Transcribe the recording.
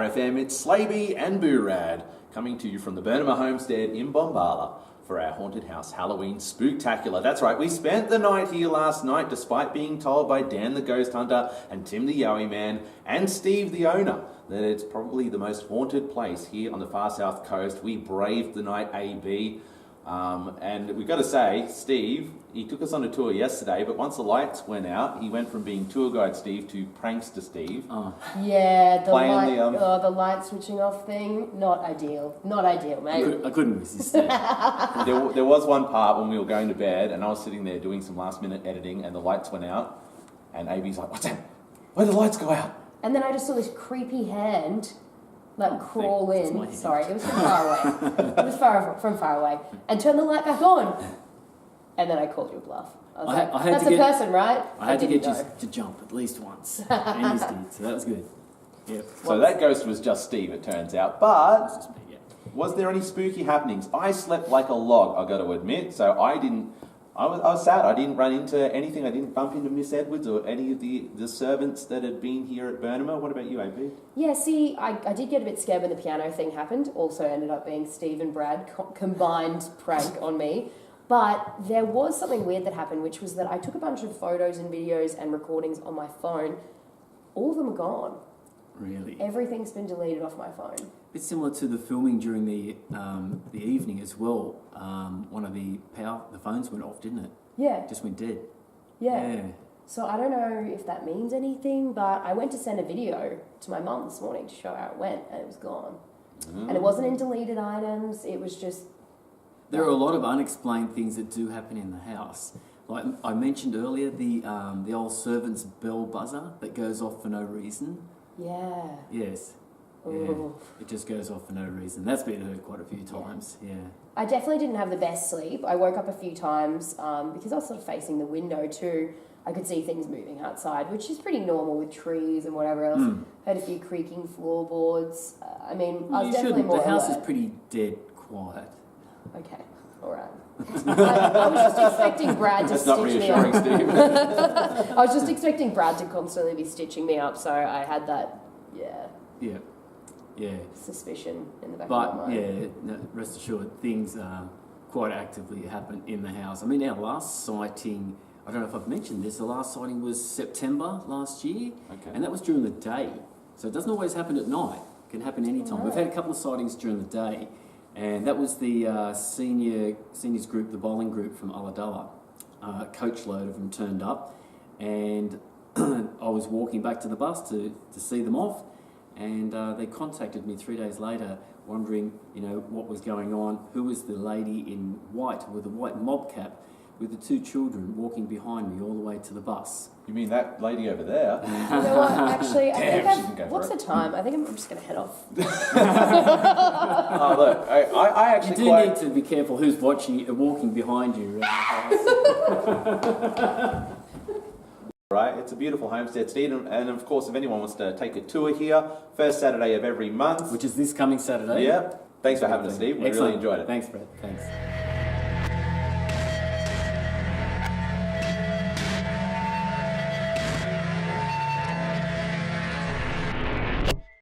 PowerFM, it's Slaby and Boo-Rad coming to you from the Burnima Homestead in Bombala for our Haunted House Halloween Spooktacular. That's right, we spent the night here last night despite being told by Dan the Ghost Hunter and Tim the Yowie Man and Steve the owner that it's probably the most haunted place here on the far south coast. We braved the night AB. And we've got to say, Steve, he took us on a tour yesterday, but once the lights went out, he went from being tour guide Steve to prankster Steve. Oh. Yeah, the light switching off thing, not ideal. Not ideal, mate. I couldn't resist it. There was one part when we were going to bed, and I was sitting there doing some last-minute editing, and the lights went out, and AB's like, "What's that? Where'd the lights go out?" And then I just saw this creepy hand crawl in. Sorry, it was from far away. It was from far away. And turn the light back on. And then I called you a bluff. I was like, that's a person, right? I had to get you to jump at least once. And you did, so that was good. Yep. So that ghost was just Steve, it turns out. But was there any spooky happenings? I slept like a log, I got to admit. So I was sad. I didn't run into anything. I didn't bump into Miss Edwards or any of the servants that had been here at Burnima. What about you, AB? Yeah, see, I did get a bit scared when the piano thing happened. Also ended up being Steve and Brad combined prank on me. But there was something weird that happened, which was that I took a bunch of photos and videos and recordings on my phone. All of them are gone. Really? Everything's been deleted off my phone. It's similar to the filming during the evening as well. One of the phones went off, didn't it? Yeah. Just went dead. Yeah. So I don't know if that means anything, but I went to send a video to my mum this morning to show how it went, and it was gone. And it wasn't in deleted items. It was just... There are a lot of unexplained things that do happen in the house. Like I mentioned earlier, the old servant's bell buzzer that goes off for no reason. Yeah. Yes. Yeah. It just goes off for no reason. That's been heard quite a few times. Yeah. I definitely didn't have the best sleep. I woke up a few times because I was sort of facing the window too. I could see things moving outside, which is pretty normal with trees and whatever else. Heard a few creaking floorboards. I was definitely more The house alert. is pretty dead quiet. Okay, all right. I was just expecting Brad to stitch me up. That's not reassuring, Steve. I was just expecting Brad to constantly be stitching me up, so I had that, suspicion in the back of my mind. Rest assured, things quite actively happen in the house. I mean, our last sighting, I don't know if I've mentioned this, the last sighting was September last year, and that was during the day. So it doesn't always happen at night. It can happen anytime. We've had a couple of sightings during the day, and that was the seniors group, the bowling group from Ulladulla. A coachload of them turned up, and I was walking back to the bus to see them off, and they contacted me 3 days later, wondering, what was going on. Who was the lady in white with a white mob cap, with the two children walking behind me all the way to the bus? You mean that lady over there? You know what, actually, what's the time? I think I'm just going to head off. Oh, look, I actually need to be careful who's walking behind you. Right, it's a beautiful homestead, Steve, and of course, if anyone wants to take a tour here, first Saturday of every month. Which is this coming Saturday. Yeah. Thanks for having us, Steve. We really enjoyed it. Thanks, Brad. Thanks.